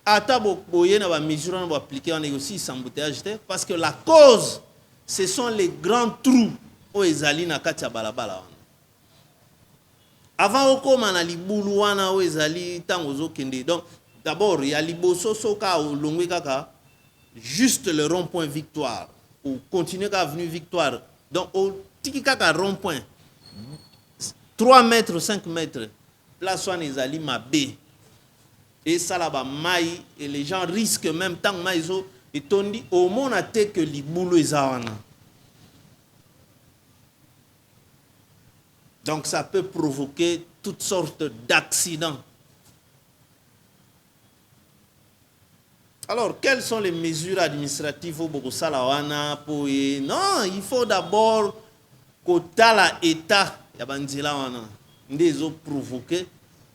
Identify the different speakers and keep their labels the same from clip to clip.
Speaker 1: ata boye na ba mesure na ba appliquer on aussi sans embouteillage parce que la cause ce sont les grands trous au ezali na kati ya balabala wana. Avant okoma na libulu wana o ezali tango zokende. Donc d'abord il y a liboso soka o longwe kaka juste le rond-point Victoire ou continuer ka avenue Victoire. Donc au tiki kaka rond-point 3 mètres 5 mètres place wana ezali mabe. Et ça là-bas, maï, et les gens risquent même tant que maïzo, et on dit, au moins, on a que les boulots zawana. Donc, ça peut provoquer toutes sortes d'accidents. Alors, quelles sont les mesures administratives au Bogosalawana pour. Non, il faut d'abord que l'État, il y a bandila wana, des eaux provoquer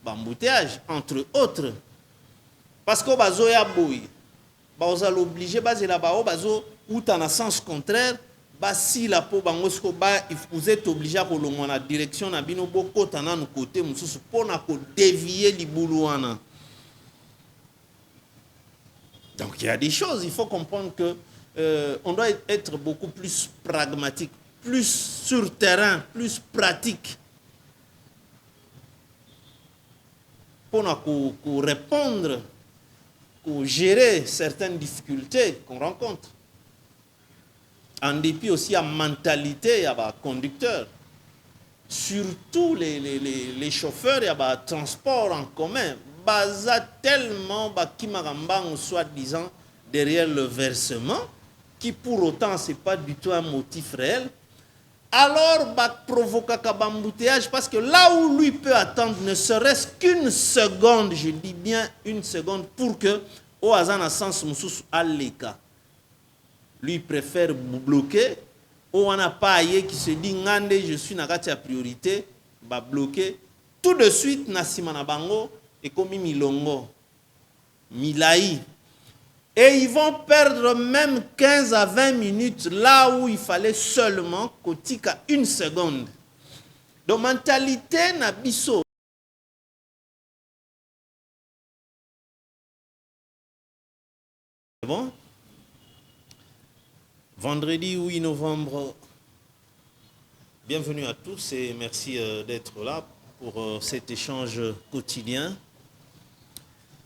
Speaker 1: l'embouteillage, entre autres. Parce que bazo ya boy bazo l'obligé bazo la bao bazo ou dans sens contraire si la po bangosko ba vous êtes obligé à kolongwa na direction na bino boko tana no côté mususu pona ko dévier libulu wana. Donc il y a des choses, il faut comprendre que on doit être beaucoup plus pragmatique, plus sur terrain, plus pratique pour répondre, pour gérer certaines difficultés qu'on rencontre. En dépit aussi à mentalité, à la conducteur. Surtout les chauffeurs, il y a transport en commun. Baza tellement kimarambang soi-disant derrière le versement, qui pour autant c'est pas du tout un motif réel. Alors provoquer un embouteillage parce que là où lui peut attendre ne serait-ce qu'une seconde, je dis bien une seconde, pour que au hasard sens mususu aleka. Lui préfère bloquer. Ou on n'a pas aïe qui se dit ngande je suis na kati ya priorité, ba bloquer tout de suite na simana bango et comme milongo, milai. Et ils vont perdre même 15 à 20 minutes là où il fallait seulement kotika une seconde. Donc mentalité na biso. Bon. Vendredi 8 novembre. Bienvenue à tous et merci d'être là pour cet échange quotidien.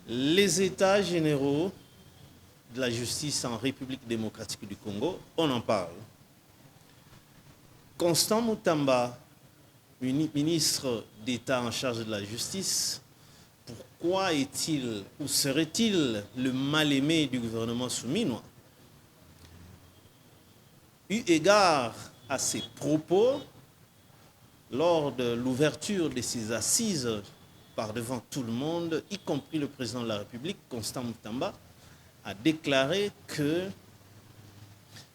Speaker 1: Les États généraux de la justice en République démocratique du Congo, on en parle. Constant Mutamba, ministre d'État en charge de la justice, pourquoi est-il ou serait-il le mal-aimé du gouvernement souminois? Eu égard à ses propos, lors de l'ouverture de ses assises par devant tout le monde, y compris le président de la République, Constant Mutamba, a déclaré que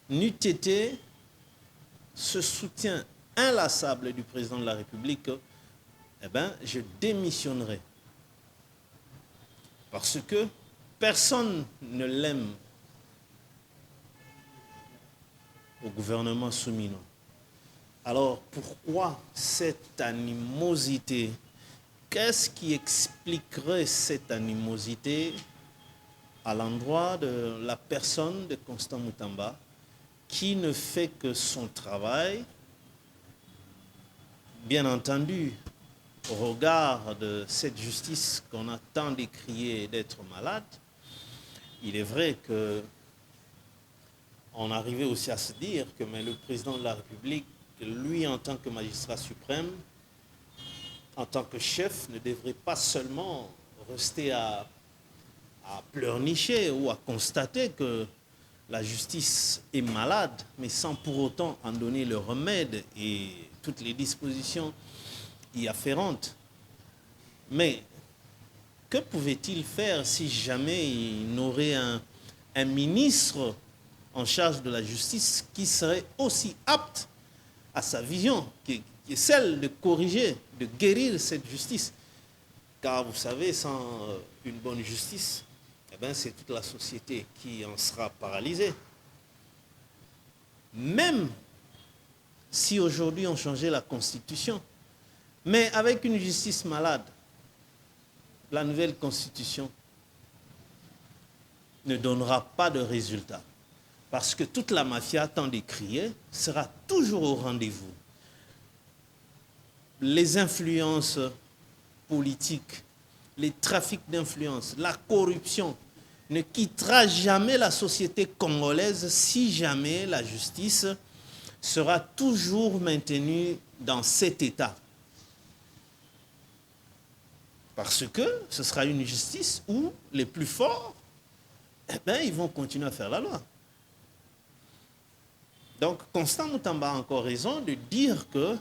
Speaker 1: n'eût été ce soutien inlassable du président de la République, eh bien, je démissionnerai. Parce que personne ne l'aime au gouvernement souminois. Alors pourquoi cette animosité? Qu'est-ce qui expliquerait cette animosité à l'endroit de la personne de Constant Mutamba qui ne fait que son travail, bien entendu, au regard de cette justice qu'on a tant décriée d'être malade? Il est vrai que on arrivait aussi à se dire que mais le président de la République, lui en tant que magistrat suprême, en tant que chef, ne devrait pas seulement rester à pleurnicher ou à constater que la justice est malade, mais sans pour autant en donner le remède et toutes les dispositions y afférentes. Mais que pouvait-il faire si jamais il n'aurait un ministre en charge de la justice qui serait aussi apte à sa vision, qui est celle de corriger, de guérir cette justice? Car vous savez, sans une bonne justice, eh bien, c'est toute la société qui en sera paralysée. Même si aujourd'hui on changeait la constitution, mais avec une justice malade, la nouvelle constitution, ne donnera pas de résultat. Parce que toute la mafia, tant décriée, sera toujours au rendez-vous. Les influences politiques, les trafics d'influence, la corruption ne quittera jamais la société congolaise si jamais la justice sera toujours maintenue dans cet état. Parce que ce sera une justice où les plus forts, eh bien, ils vont continuer à faire la loi. Donc, Constant Mutamba a encore raison de dire que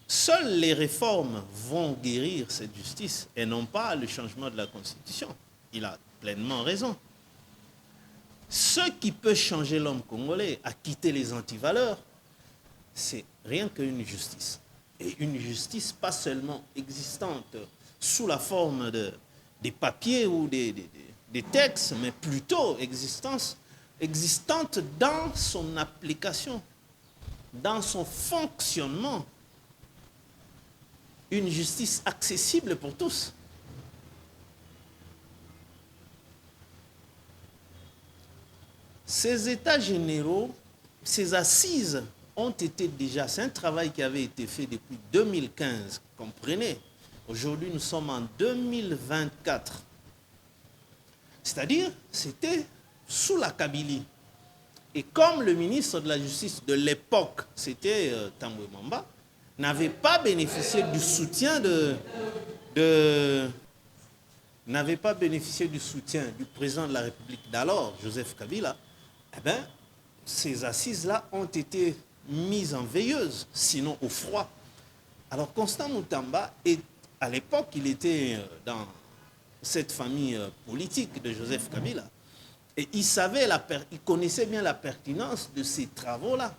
Speaker 1: seules les réformes vont guérir cette justice et non pas le changement de la Constitution. Il a pleinement raison. Ce qui peut changer l'homme congolais à quitter les antivaleurs, c'est rien qu'une justice. Et une justice pas seulement existante sous la forme des papiers ou des textes, mais plutôt existante dans son application, dans son fonctionnement. Une justice accessible pour tous. Ces états généraux, ces assises ont été déjà, c'est un travail qui avait été fait depuis 2015, comprenez. Aujourd'hui, nous sommes en 2024. C'est-à-dire, c'était sous la Kabylie. Et comme le ministre de la Justice de l'époque, c'était Tambwe Mwamba, n'avait pas bénéficié du soutien n'avait pas bénéficié du soutien du président de la République d'alors, Joseph Kabila, eh bien, ces assises-là ont été mises en veilleuse, sinon au froid. Alors Constant Mutamba, à l'époque, il était dans cette famille politique de Joseph Kabila. Et il connaissait bien la pertinence de ces travaux-là.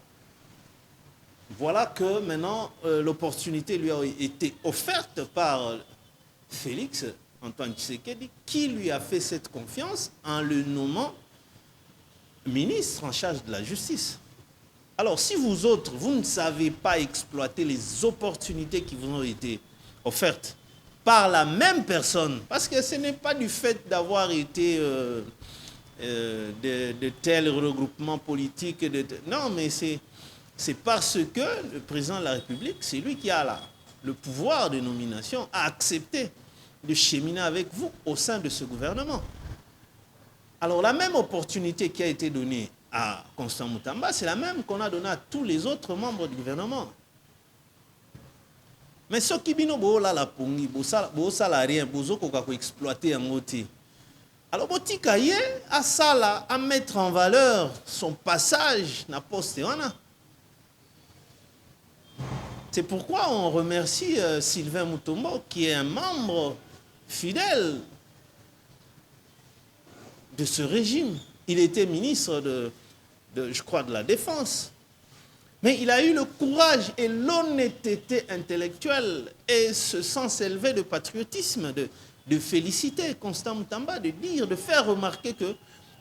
Speaker 1: Voilà que maintenant, l'opportunité lui a été offerte par Félix Antoine Tshisekedi, qui lui a fait cette confiance en le nommant ministre en charge de la justice. Alors, si vous autres, vous ne savez pas exploiter les opportunités qui vous ont été offertes par la même personne, parce que ce n'est pas du fait d'avoir été de tels regroupements politiques, non, mais c'est parce que le président de la République, c'est lui qui a le pouvoir de nomination, a accepté de cheminer avec vous au sein de ce gouvernement. Alors la même opportunité qui a été donnée à Constant Mutamba, c'est la même qu'on a donnée à tous les autres membres du gouvernement. Mais ce qui bino bola la pongi, bosala rien, bozo koka ko exploiter en oti. Alors botika ye a sala à mettre en valeur son passage na poste wana. C'est pourquoi on remercie Sylvain Mutombo, qui est un membre fidèle de ce régime. Il était ministre je crois, de la Défense. Mais il a eu le courage et l'honnêteté intellectuelle et ce sens élevé de patriotisme, de féliciter Constant Mutamba, de dire, de faire remarquer que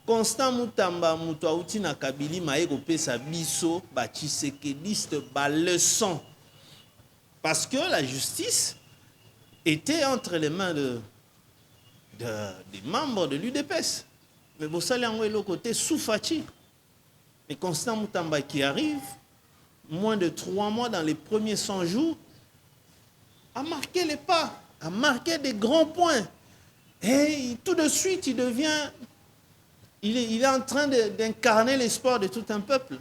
Speaker 1: Constant Mutamba, Mutouaouti na Kabili, Maïgo Pesa Biso, Tshisekediste, leçon. Parce que la justice était entre les mains des membres de l'UDPS. Mais vous savez, en le côté Soufati. Et Constant Mutamba qui arrive, moins de 3 mois dans les premiers 100 jours, a marqué les pas, a marqué des grands points. Et tout de suite, il est en train d'incarner l'espoir de tout un peuple.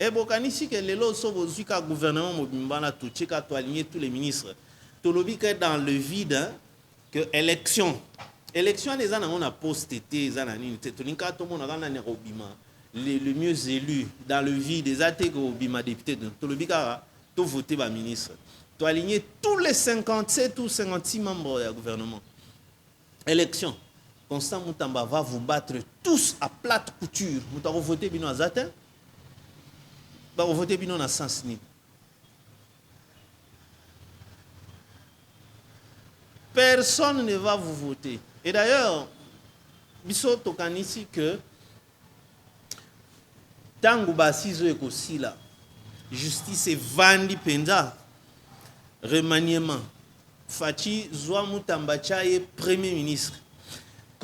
Speaker 1: Et Bokanisi, que les lots sont au gouvernement Mobimbana, tout aligner tous les ministres. Tout le dans le vide, que élection. Élection, les gens on a posté, les gens le mieux élu dans le vide, des attaques au bima député, tout le bika, tout voté par ministre. Tu aligner tous les 57 ou 56 membres du gouvernement. Élection. Constant Mutamba va vous battre tous à plate couture. Vous avez voté bino à Zatin? Vous avez voté bino à Sansni. Personne ne va vous voter. Et d'ailleurs, biso tokanisi que tangu basizo ekosi la justice et vandi penza remaniement Fachi Zwa Mutamba Chaye premier ministre.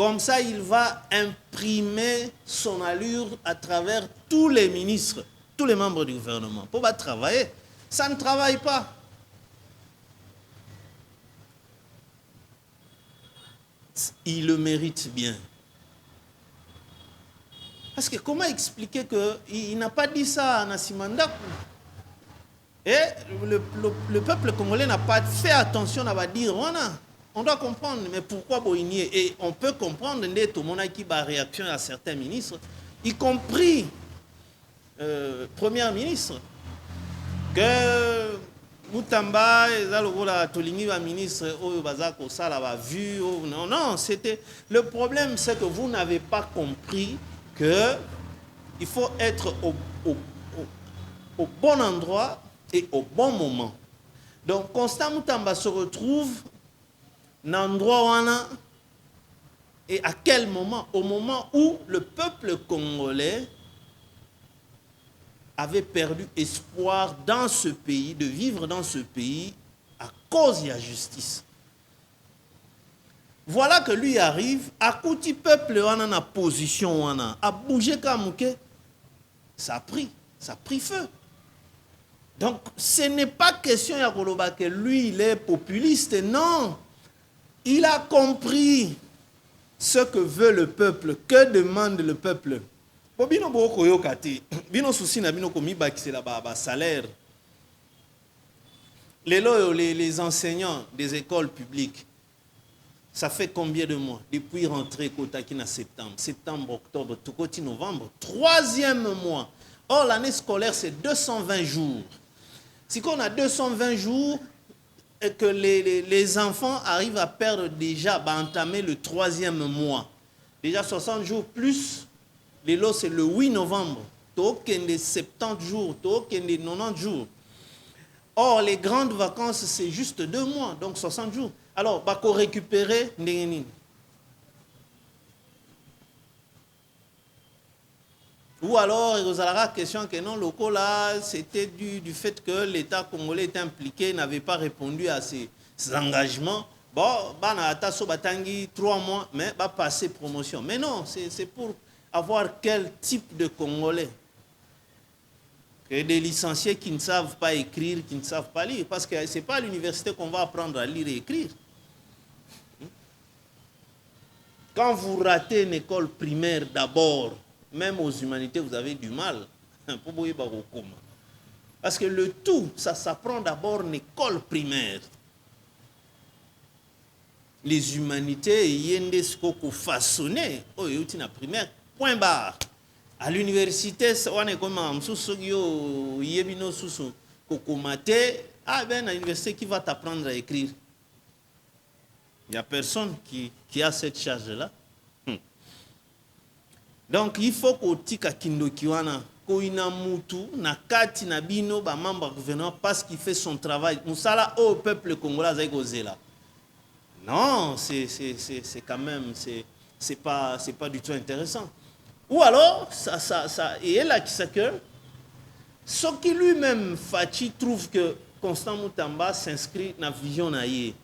Speaker 1: Comme ça, il va imprimer son allure à travers tous les ministres, tous les membres du gouvernement. Pour pas travailler, ça ne travaille pas. Il le mérite bien. Parce que comment expliquer qu'il n'a pas dit ça à Nassimandakou? Et le peuple congolais n'a pas fait attention à dire on doit comprendre, mais pourquoi Boigny? Et on peut comprendre tout le monde qui a réaction à certains ministres, y compris Premier ministre, que Moutamba et Zalogola Tolingi va ministre au Bazako ça l'a vu. Non, non, c'était le problème, c'est que vous n'avez pas compris que il faut être au bon endroit et au bon moment. Donc Constant Moutamba se retrouve dans l'endroit où on a, et à quel moment? Au moment où le peuple congolais avait perdu espoir dans ce pays, de vivre dans ce pays à cause de la justice. Voilà que lui arrive, à côté peuple, on a une position, on a bougé comme ça a pris feu. Donc, ce n'est pas question que lui, il est populiste, non. Il a compris ce que veut le peuple, que demande le peuple. Les enseignants des écoles publiques, ça fait combien de mois depuis rentrée Kotakina septembre, octobre, tout novembre, 3e mois. Or, l'année scolaire, c'est 220 jours. Si on a 220 jours et que les enfants arrivent à perdre déjà, entamer le 3e mois, déjà 60 jours plus, les lots, c'est le 8 novembre, token des 70 jours, token des 90 jours. Or, les grandes vacances, c'est juste 2 mois, donc 60 jours. Alors, il faut récupérer. Ou alors, il y a la question que non, le cas là, c'était du fait que l'État congolais était impliqué, n'avait pas répondu à ses engagements. Bon, on a 3 mois, mais va passer promotion. Mais non, c'est pour avoir quel type de Congolais? Et des licenciés qui ne savent pas écrire, qui ne savent pas lire. Parce que ce n'est pas à l'université qu'on va apprendre à lire et écrire. Quand vous ratez une école primaire d'abord, même aux humanités, vous avez du mal. Parce que le tout, ça s'apprend d'abord une école primaire. Les humanités, il y a des choses qui façonnées. Oh, il y a une primaire, point barre. À l'université, on est comme un sous-sogio, yebino sous kokomate. Ah ben, à l'université, qui va t'apprendre à écrire? Il n'y a personne qui a cette charge-là. Donc, il faut qu'on tika kindokiwana, qu'on ina mutu, na kati na bino, ba membre gouvernement, parce qu'il fait son travail. Moussala au peuple congolais, zay gozela. Non, c'est quand même, c'est pas du tout intéressant. Ou alors, et là qui sait que, ce qui lui-même, Fachi, trouve que Constant Moutamba s'inscrit dans la vision naïe.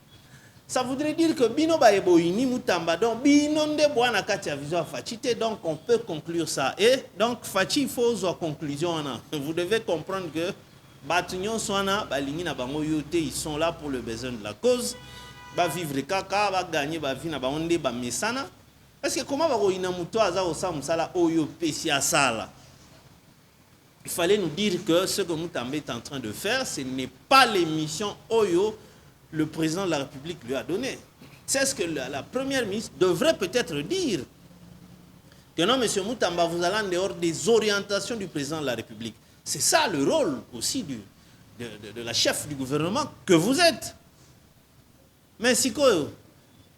Speaker 1: Ça voudrait dire que Bino Baeboini Moutamba, donc Bino de Boana Katia vision Fachi, donc on peut conclure ça. Et donc, Fachi, il faut une conclusion. Vous devez comprendre que Batignon Soana, Balini Nabango Yote, ils sont là pour le besoin de la cause. Ba vivre kaka, ba gagner, ba vie, ba onde, ba mesana. Parce que comment va y il fallait nous dire que ce que Moutamba est en train de faire, ce n'est pas l'émission Oyo le président de la République lui a donné. C'est ce que la première ministre devrait peut-être dire. Que non, monsieur Moutamba, vous allez en dehors des orientations du président de la République. C'est ça le rôle aussi de la chef du gouvernement que vous êtes. Mais si quoi,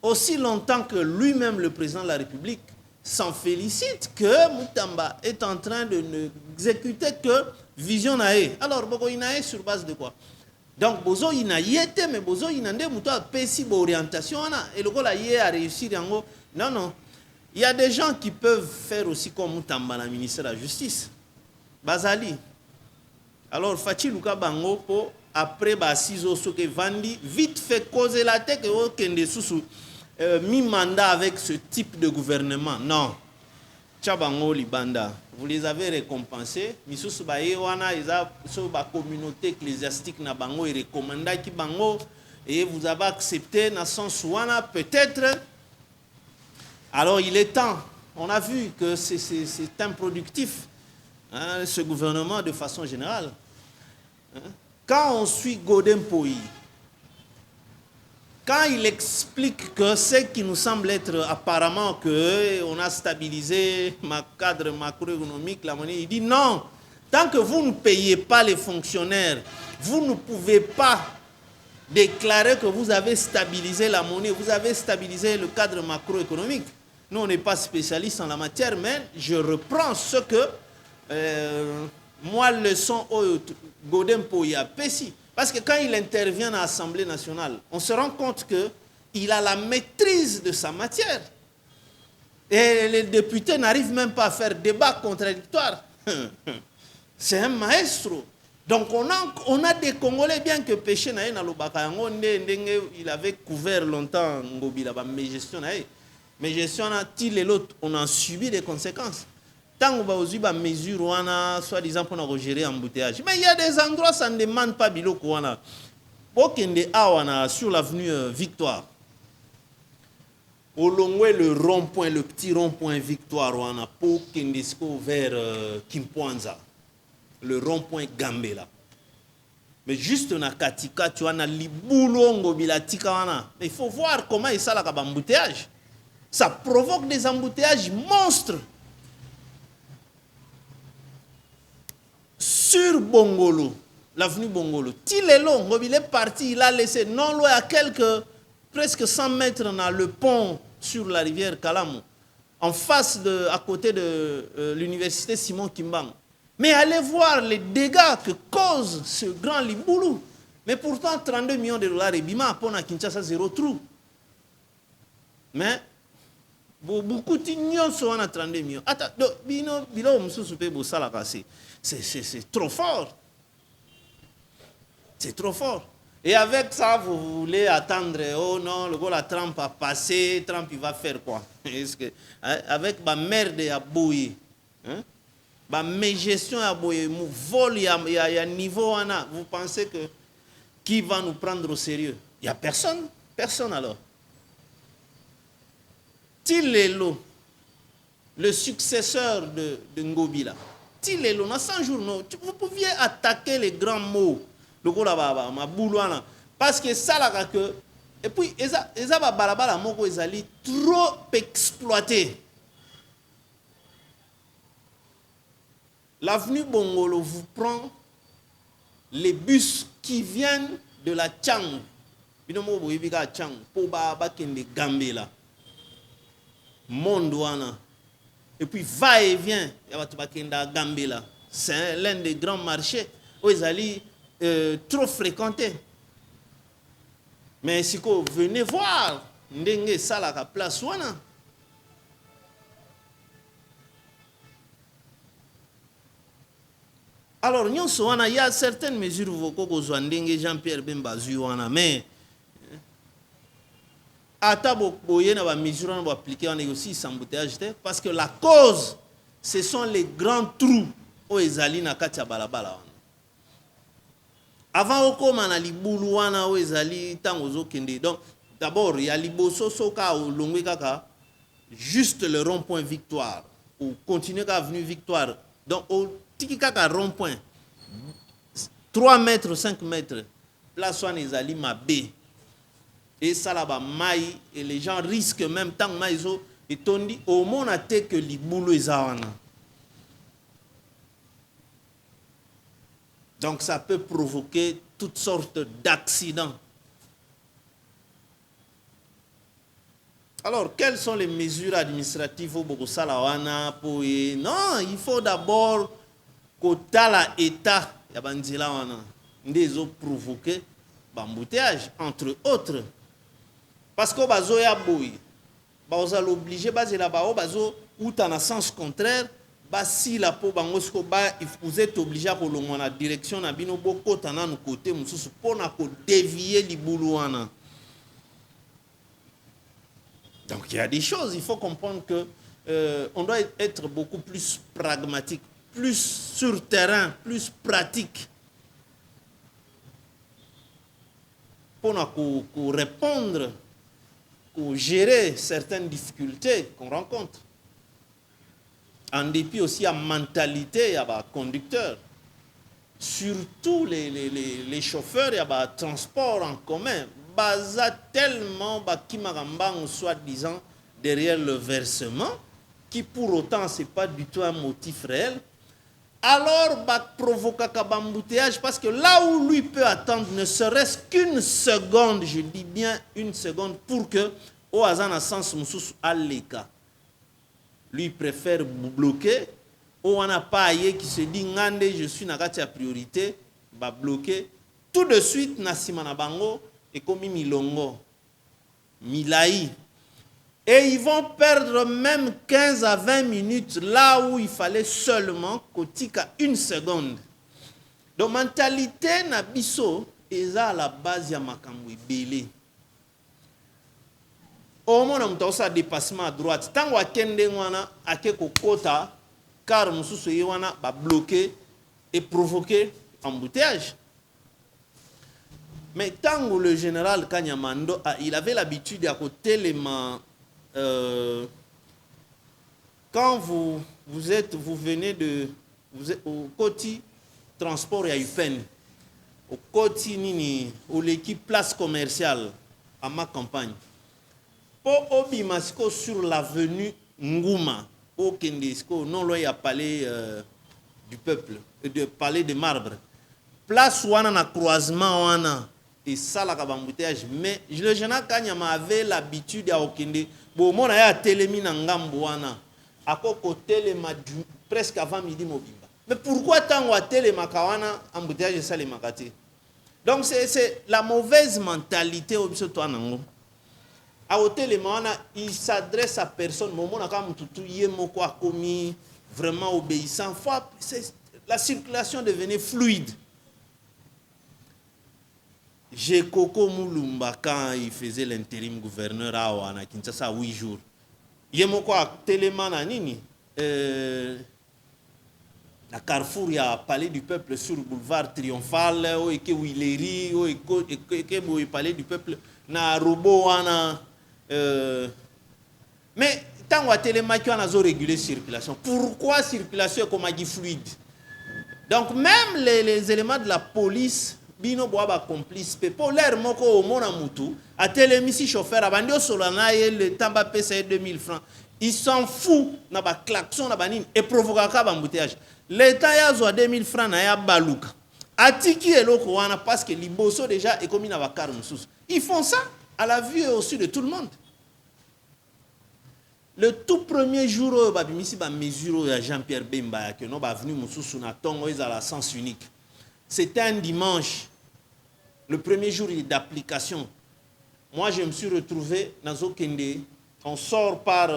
Speaker 1: aussi longtemps que lui-même, le président de la République, s'en félicite que Moutamba est en train de n'exécuter que vision nae. Alors, Bogo Inae sur base de quoi? Donc, Bozo Inae, mais Bozo Inande, Mouta Pessi orientation, et le Gola a réussi. Non, non. Il y a des gens qui peuvent faire aussi comme Moutamba, la ministre de la Justice. Bazali. Alors, Fachi Luka Bango, pour après, Basizo Soke Vandi, vite fait causer la tête et au Kende Sousou. mi-mandat avec ce type de gouvernement. Non. Tchabango Libanda, vous les avez récompensés. Misusu baye wana isa so ba communauté ecclésiastique na bango et recommanda ki bango et vous avez accepté na sens wana peut-être. Alors il est temps. On a vu que c'est improductif, hein, ce gouvernement de façon générale. Hein. Quand on suit Godin Poyi, quand il explique que ce qui nous semble être apparemment qu'on a stabilisé ma cadre macroéconomique, la monnaie, il dit non, tant que vous ne payez pas les fonctionnaires, vous ne pouvez pas déclarer que vous avez stabilisé la monnaie, vous avez stabilisé le cadre macroéconomique. Nous, on n'est pas spécialiste en la matière, mais je reprends ce que moi, le son Godin Poya Pessi. Parce que quand il intervient à l'Assemblée nationale, on se rend compte qu'il a la maîtrise de sa matière. Et les députés n'arrivent même pas à faire débat contradictoire. C'est un maestro. Donc on a des Congolais, bien que péché na na lobaka il avait couvert longtemps Ngobila mais gestion na mais gestion il et l'autre on a subi des conséquences. Tant qu'on va aux mesures soi-disant pour gérer embouteillage. Mais il y a des endroits ça ne demande pas biloko wana. Bokende awana sur l'avenue Victoire. Au long le rond-point, le petit rond-point Victoire wana pour Kendesko vers Kimpoanza. Le rond-point Gambela. Mais juste na katika tu as libulongo bilatika wana. Mais il faut voir comment il s'ala embouteillage. Ça provoque des embouteillages monstres. Sur Bongolo, l'avenue Bongolo, Tilelo, il est parti, il a laissé non loin à presque 100 mètres dans le pont sur la rivière Kalamo, en face à côté de l'université Simon Kimbang. Mais allez voir les dégâts que cause ce grand Liboulou. Mais pourtant, 32 millions de dollars et bima, pour Kinshasa, zéro trou. Mais beaucoup de gens sont à 32 millions. Attends, c'est trop fort. C'est trop fort. Et avec ça, vous voulez attendre, oh non, le gars la Trump a passé, Trump il va faire quoi? Avec ma merde à bouillir. Ma gestion à bouillir, mon vol, il y a niveau, vous pensez que qui va nous prendre au sérieux? Il n'y a personne. Personne alors. Tilelo, le successeur de Ngobila. Tilelo, dans 100 jours, vous pouviez attaquer les grands mots. Le gars là-bas, ma boulouana. Parce que ça là que. Et puis, eza balabala moko ezali trop exploité. L'avenue Bongolo vous prend les bus qui viennent de la Tchang. Binomo boyibika Tchang pour ba kende Gambela. Mondouana. Et puis va et vient, Gambela. C'est l'un des grands marchés où ils allaient trop fréquentés. Mais si vous venez voir, ndenge salaka place wana. Alors, il y a certaines mesures que Jean-Pierre Bemba wana, mais parce que la cause, ce sont les grands trous où ils allaient na katia balabala. Avant on a libuluana où ils allaient tangozo kende. Donc d'abord il y a liboso soka au longwe kaka juste le rond-point Victoire ou continuer à avenue Victoire. Donc au tiki kaka rond-point 3 mètres 5 mètres place où ils allaient mabé. Et ça là-bas, maï, et les gens risquent même tant que maïso, et t'ont dit, au monde a été que les boulots est zawana. Donc ça peut provoquer toutes sortes d'accidents. Alors, quelles sont les mesures administratives au Bogosalawana pour... Non, il faut d'abord que l'État, des eaux provoquer l'embouteillage, entre autres. Parce que bazo ya boy, bazo l'obligé bazo la bao bazo ou dans le sens contraire, si la po bangosko ba vous êtes obligé à prolonger la direction na bino boko tana no côté mususu pour na ko dévier libuluana. Donc il y a des choses, il faut comprendre que on doit être beaucoup plus pragmatique, plus sur terrain, plus pratique pour répondre, pour gérer certaines difficultés qu'on rencontre. En dépit aussi à mentalité, il y a conducteurs, surtout les chauffeurs, il y a transport en commun, baza tellement qui soit-disant derrière le versement, qui pour autant ce n'est pas du tout un motif réel, alors provoque un embouteillage parce que là où lui peut attendre ne serait-ce qu'une seconde, je dis bien une seconde, pour que au hasard dans sens à l'écart. Lui préfère bloquer, ou on n'a pas ailleurs qui se dit ngande je suis na kati ya priorité, va bloquer tout de suite na simana bango et comme milongo, milai. Et ils vont perdre même 15 à 20 minutes là où il fallait seulement kotika une seconde. Donc mentalité na biso eza à la base ya makambo ebele. Au moins on a un dépassement à droite. Tant qu'on kende wana ake kokota car mususu wana ba bloquer et provoquer embouteillage. Mais tant que le général Kanyamando il avait l'habitude à côté les mains. Quand vous venez de vous êtes au côté transport et à UPEN, au côté nini ou l'équipe place commerciale à ma campagne pour obimasco sur l'avenue Ngouma au Kendesco non loin à palais du peuple de palais de marbre place wana na croisement wana et ça la embouteillage mais le général Kanyama avait l'habitude à okende bon mon a télémi na ngambo wana à côté presque avant midi mobimba mais pourquoi tant wa téléma kawana embouteillage ça les makati donc c'est la mauvaise mentalité au biso toi nango à téléma wana il s'adresse à personne moment na kam tutu yemoko a commis vraiment obéissant fois la circulation devenait fluide. J'ai Coco Moulumba quand il faisait l'intérim gouverneur à Kinshasa 8 jours. Il y a quoi téléman à nini à Carrefour il y a palais du peuple sur le boulevard Triomphal ou et que Willery ou et que palais du peuple na robot wana mais tant que téléman qui a réguler circulation. Pourquoi circulation est comme fluide? Donc même les éléments de la police bino boaba complice pepo l'air moko au mona mutu a télémisi chauffeur abandio solana et le tamba pesa 2000 francs ils s'en fout na ba klaxon na banine et provoquer ka embouteillage l'état ya zo 2000 francs na ya baluka atiki eloko wana parce que liboso déjà est comme na ba car mususu ils font ça à la vue aussi de tout le monde. Le tout premier jour babimisi ba mesure ya Jean-Pierre Bemba que no ba venu mususu na tongo ils à la sens unique. C'était un dimanche, le premier jour d'application. Moi, je me suis retrouvé dans Okende. On sort par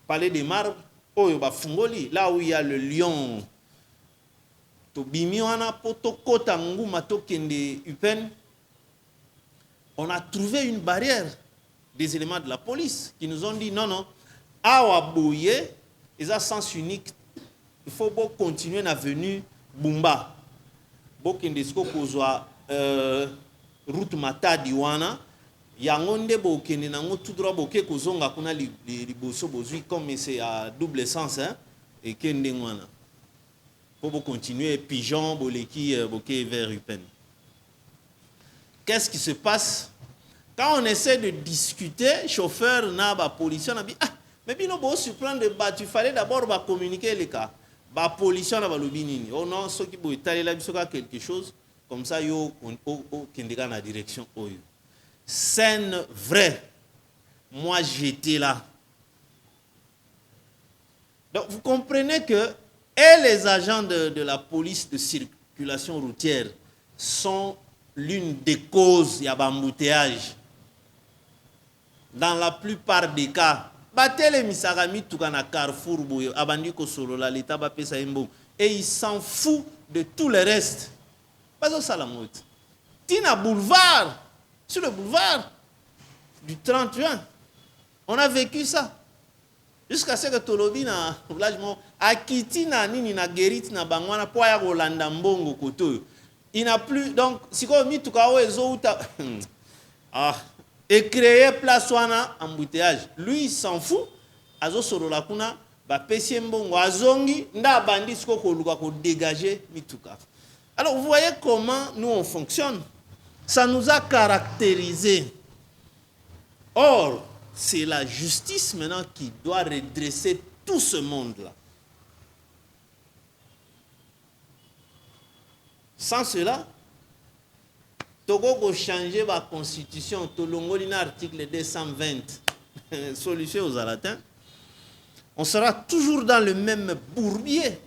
Speaker 1: Palais des Marbres, là où il y a le lion. On a trouvé une barrière des éléments de la police qui nous ont dit non, non, à Ouabouye, ils ont sens unique. Il faut continuer l'avenue Bumba. Bokendesko kozwa route Matadi wana yangonde bokende nango tout droit boke kozonga kuna liboso bozui comme c'est à double sens hein et kende wana pour continuer pigeon boleki boke vers Upen. Qu'est-ce qui se passe quand on essaie de discuter chauffeur na ba policier na bi ah mais bino bo surprendre ba tu fallait d'abord ba communiquer les cas. La police na balobi nini oh non ceux qui bo etalela biso ka quelque chose comme ça yo kendeka na direction oyo scène vraie moi j'étais là donc vous comprenez que et les agents de la police de circulation routière sont l'une des causes ya embouteillage dans la plupart des cas. Batele misarami tukana Carrefour boyo abandi ko solo la l'état ba pesa imbo et il s'en fout de tout le reste. Pas au salamote. Tina boulevard sur le boulevard du 30 juin On a vécu ça. Jusqu'à ce que Tolobi na village akiti na nini na gerit na bangwana po ya kolanda mbongo koto. Il n'a plus donc siko mi tuka o ezo uta et créer place wana embouteillage. Lui il s'en fout. Azo solola kuna ba pesi mbongo azongi nda bandi siko ko luka ko dégager mituka. Alors vous voyez comment nous on fonctionne. Ça nous a caractérisé. Or c'est la justice maintenant qui doit redresser tout ce monde-là. Sans cela, Togo va changer la constitution, Tolongoli article 220, solution aux Alatins. On sera toujours dans le même bourbier.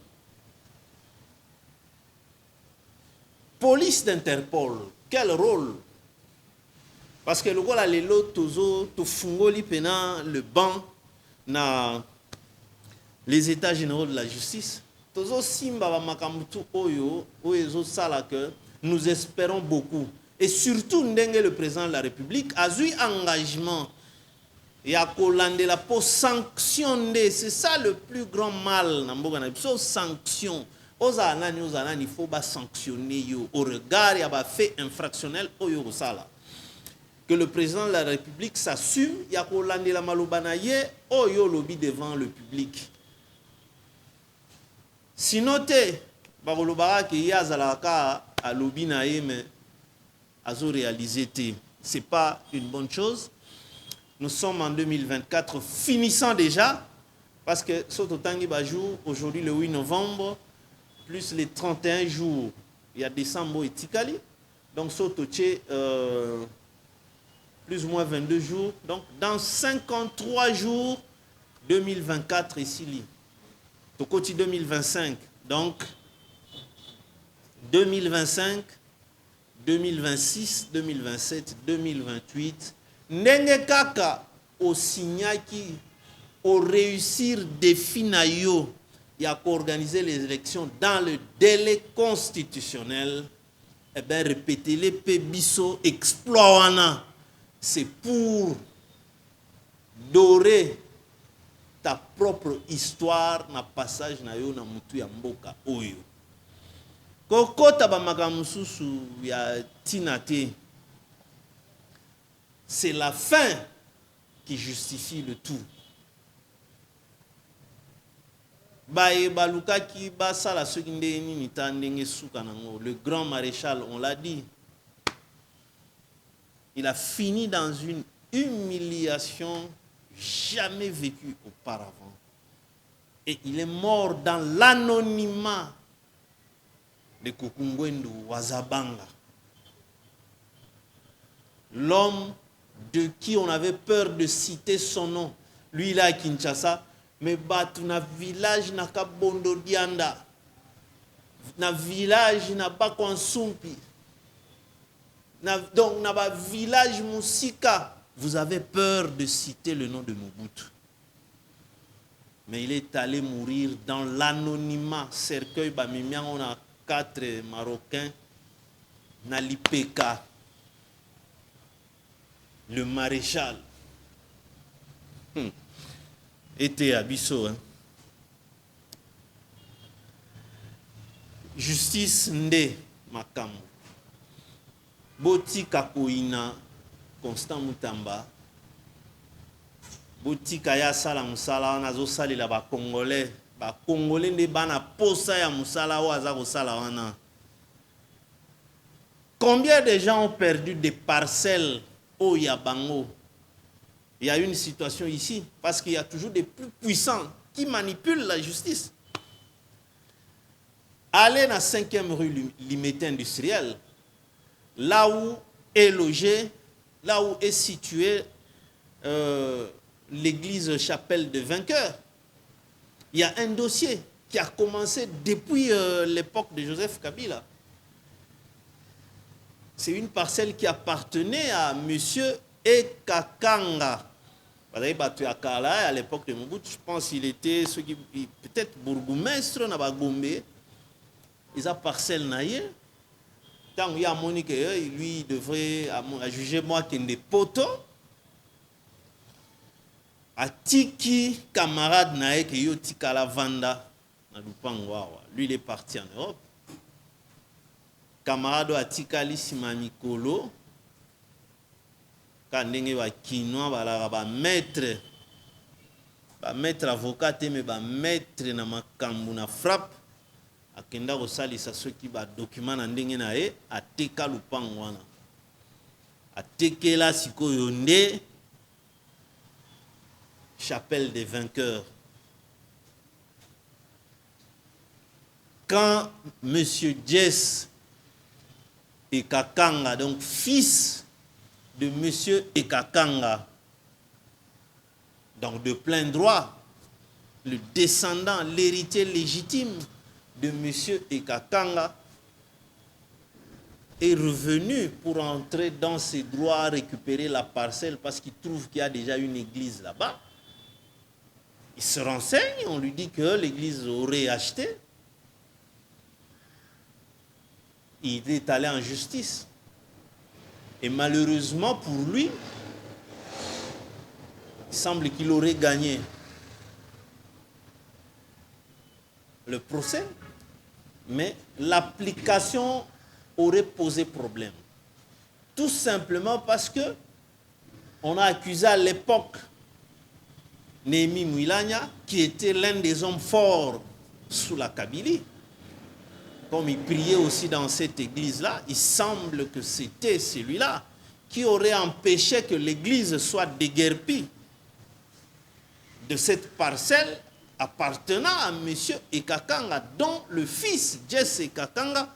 Speaker 1: Police d'Interpol, quel rôle? Parce que le gars les lots tozo to fungoli pena le banc na les états généraux de la justice tozo simba ba makamutu oyo oyezo sala que nous espérons beaucoup et surtout ndenge le président de la République a eu engagement ya kolande la pour sanctionner. C'est ça le plus grand mal na mboka na biso, sanction aux anani il faut ba sanctionner yo au regard ya ba fait infractionnel oyo sala. Que le président de la République s'assume, il y a Kolande la malobanaye, oh yo lobby devant le public. Sinon, Barolobara qui y a Zalaka à lobby naïe, mais à réaliser, c'est pas une bonne chose. Nous sommes en 2024, finissant déjà, parce que Sototangi Bajou, aujourd'hui le 8 novembre, plus les 31 jours, il y a décembre et Tikali, donc Sotoche, plus ou moins 22 jours. Donc, dans 53 jours, 2024 ici. Au côté 2025. Donc, 2025, 2026, 2027, 2028. Nenge kaka au signaki au réussir défi na yo y a qu'organiser les élections dans le délai constitutionnel. Eh bien, répétez-les, pébisso, exploit. C'est pour dorer ta propre histoire na passage na yo na mutu ya mboka oyo. Kokota ba makamususu ya tinate. C'est la fin qui justifie le tout. Baye baluka ki basala soki ndeni nitandenge suka nango. Le grand maréchal, on l'a dit. Il a fini dans une humiliation jamais vécue auparavant. Et il est mort dans l'anonymat de Kukungwendu Wazabanga. L'homme de qui on avait peur de citer son nom. Lui, il est à Kinshasa. Mais batu na village na Kabondo Dianda. Na village na Bakwansumpi. Donc, dans le village Moussika, vous avez peur de citer le nom de Mobutu. Mais il est allé mourir dans l'anonymat. Cercueil, Bamimian, on a 4 Marocains. Nalipeka, le maréchal. Était à Bissau. Hein. Justice Nde Makamu. Botika Koina, Constant Moutamba. Botika ya sala musala, nazo sali la ba Congolais. Ba Congolais ne bana posa ya musala wa azako sala wana. Combien de gens ont perdu des parcelles au Yabango? Il y a une situation ici, parce qu'il y a toujours des plus puissants qui manipulent la justice. Allez dans la 5e rue Limité industrielle, là où est logé, là où est située l'église chapelle de Vainqueur. Il y a un dossier qui a commencé depuis l'époque de Joseph Kabila. C'est une parcelle qui appartenait à M. Ekakanga. À l'époque de Mobutu, je pense qu'il était peut-être bourgmestre na Bagombe. Ils ont parcelle naïe. Tant qu'il y a Monique, lui, il devrait juger moi qu'il est poteau. atiki camarade nae ke yo tikala vanda na lupango awa. Lui il est parti en Europe. Camarade atikali sima mikolo ka ndenge ba kinois balaka ba maître avocat te me ba maître na makambu na frappe akenda kosalisa soki ba document na ndenge na ye ateka lupango wana atekela sikoyo nde chapelle des vainqueurs. Quand Monsieur Jess Ekakanga, donc fils de Monsieur Ekakanga, donc de plein droit, le descendant, l'héritier légitime de Monsieur Ekakanga, est revenu pour entrer dans ses droits, récupérer la parcelle parce qu'il trouve qu'il y a déjà une église là-bas. Il se renseigne, on lui dit que l'église aurait acheté. Il est allé en justice. Et malheureusement pour lui, il semble qu'il aurait gagné le procès, mais l'application aurait posé problème. Tout simplement parce que on a accusé à l'époque Néhémie Mouilagna, qui était l'un des hommes forts sous la Kabylie. Comme il priait aussi dans cette église-là, il semble que c'était celui-là qui aurait empêché que l'église soit déguerpie de cette parcelle appartenant à M. Ekakanga, dont le fils Jess Ekakanga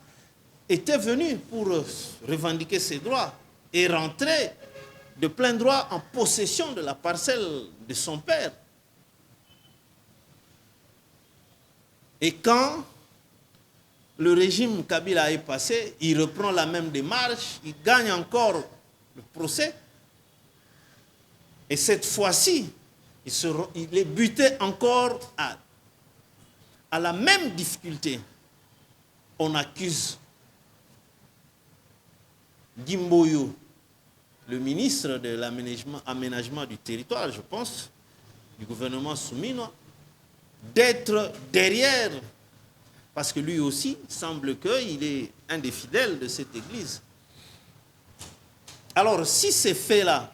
Speaker 1: était venu pour revendiquer ses droits et rentrer de plein droit en possession de la parcelle de son père. Et quand le régime Kabila est passé, il reprend la même démarche, il gagne encore le procès. Et cette fois-ci, il est buté encore à la même difficulté. On accuse Gimboyo, le ministre de l'aménagement du territoire, je pense, du gouvernement Soumino, d'être derrière, parce que lui aussi semble qu'il est un des fidèles de cette église. Alors, si ces faits-là,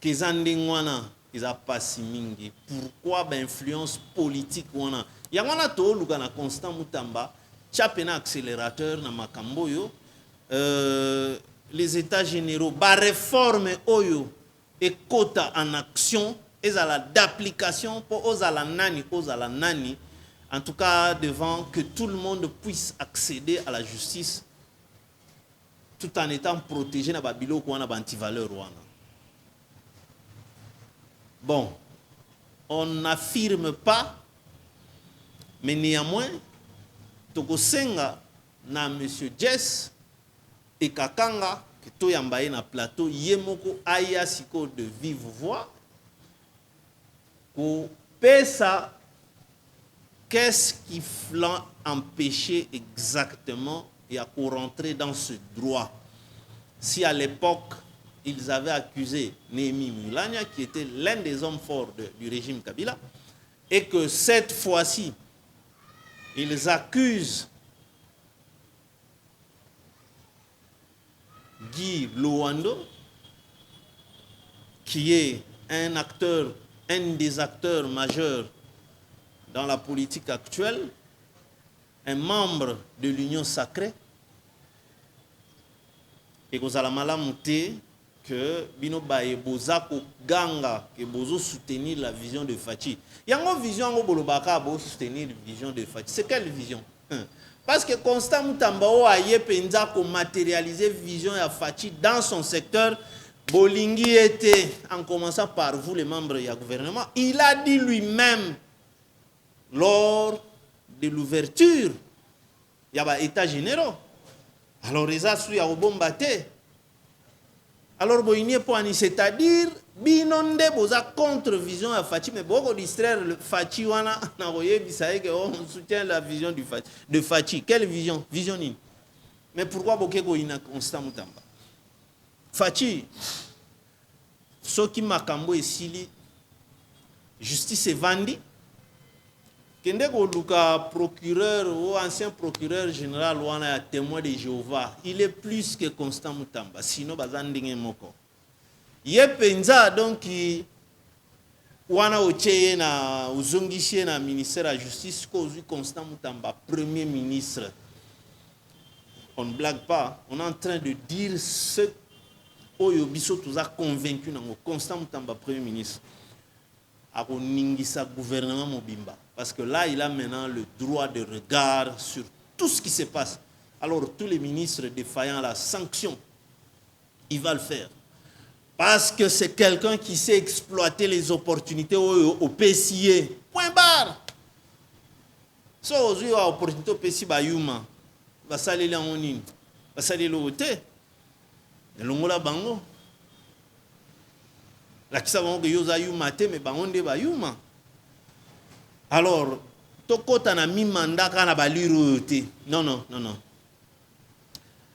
Speaker 1: qu'ils ont passé mingi, pourquoi l'influence politique wana? Il y a to lugana Constant Mutamba, chapena accélérateur na makamboyo, les états généraux, ba réforme oyo et quota en action, et d'application pour aux nani, en tout cas devant que tout le monde puisse accéder à la justice tout en étant protégé na babilo ko wana bantivaleur wana. Bon, on n'affirme pas, mais néanmoins, Tokosenga na Monsieur Jess Ekakanga, que to yambaye na plateau, yemoko aya siko de vive voix, ko pesa, qu'est-ce qui l'a empêché exactement et à rentrer dans ce droit? Si à l'époque, ils avaient accusé Néhémie Mouilagna, qui était l'un des hommes forts du régime Kabila, et que cette fois-ci, ils accusent Guy Loando, qui est un des acteurs majeurs dans la politique actuelle, un membre de l'Union sacrée, et que Zalamala Mouté, que Bino Baye Bozako Ganga, que Bozo soutenir la vision de Fachi. Il y a une vision Bolobaka pour soutenir la vision de Fachi. C'est quelle vision? Parce que Constant Mutambao a matérialisé la vision de Fachi dans son secteur. Bolingi était, en commençant par vous, les membres du gouvernement, il a dit lui-même, lors de l'ouverture, il y a des états généraux. Alors, les assuits à bombarder. Alors, c'est-à-dire, binonde boza contre-vision à Fachi, mais beaucoup distraire le Fachi wana na roye bisaye que on soutient la vision de Fachi. Quelle vision? Vision ni. Mais pourquoi Bokeko ina Constant Mutamba? Fachi Ce qui m'a cambo ici, justice est vendue. Kende Luka, procureur ou ancien procureur général ou un témoin de Jéhovah, il est plus que Constant Mutamba. Sinon, bazandinge moko. Yé penza donc wana ocheye na uzongishe na ministère de la justice cause Constant Mutamba premier ministre. On ne blague pas, on est en train de dire ce Oyo biso tous a convaincu nango Constant Mutamba premier ministre a ningisa gouvernement mobimba parce que là il a maintenant le droit de regard sur tout ce qui se passe. Alors tous les ministres défaillants la sanction, il va le faire parce que c'est quelqu'un qui sait exploiter les opportunités au PCA. Point barre. So aujourd'hui a opportunité au PCA bayuma va saler la onine va saler le hôtel. Longola bango la kisa bango que yoza yuma te mais bango nde ba yuma. Alors tokota na mi mandat kana ba liro te. Non.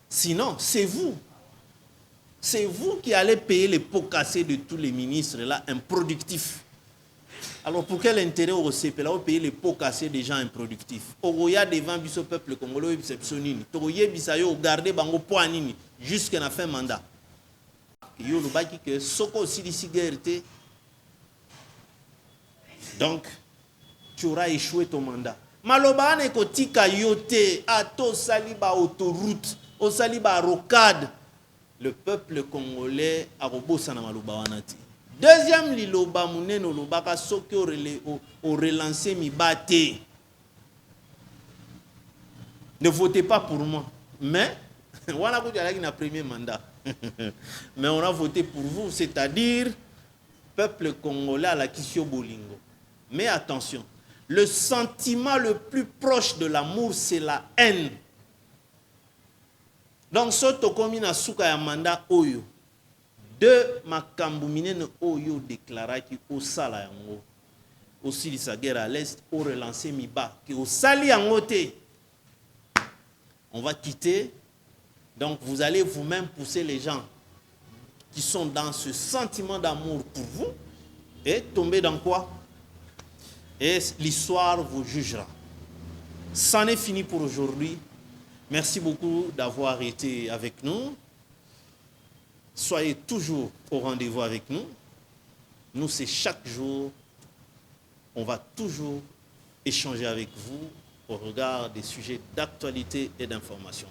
Speaker 1: Sinon c'est vous qui allez payer les pots cassés de tous les ministres là improductifs. Alors pour quel intérêt au CP là payer les pots cassés des gens improductifs? Oroya devant biso peuple congolais exceptionnel. Toye bisayo garder bango poanini jusqu'à la fin mandat. Yo le baki que soko aussi d'ici guerre. Donc tu auras échoué ton mandat. Maloba ne kotika yote ato saliba autoroute, au saliba rocade. Le peuple congolais a robosa na maloba wanati. Deuxième liloba muneno lobaka soki au relancer mi bate. Ne votez pas pour moi, mais on a voté à la premier mandat. Mais on a voté pour vous, c'est-à-dire peuple congolais à la Kisio Bolingo. Mais attention, le sentiment le plus proche de l'amour, c'est la haine. Donc, ce tokomi na suka ya mandat oyo, de makambu minene oyo déclara ki o sala yango, aussi sa guerre à l'est, au relancer miba, ki o sali yango te. On va quitter. Donc, vous allez vous-même pousser les gens qui sont dans ce sentiment d'amour pour vous et tomber dans quoi? Et l'histoire vous jugera. C'en est fini pour aujourd'hui. Merci beaucoup d'avoir été avec nous. Soyez toujours au rendez-vous avec nous. Nous, c'est chaque jour. On va toujours échanger avec vous au regard des sujets d'actualité et d'information.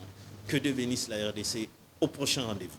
Speaker 1: Que Dieu bénisse la RDC. Au prochain rendez-vous.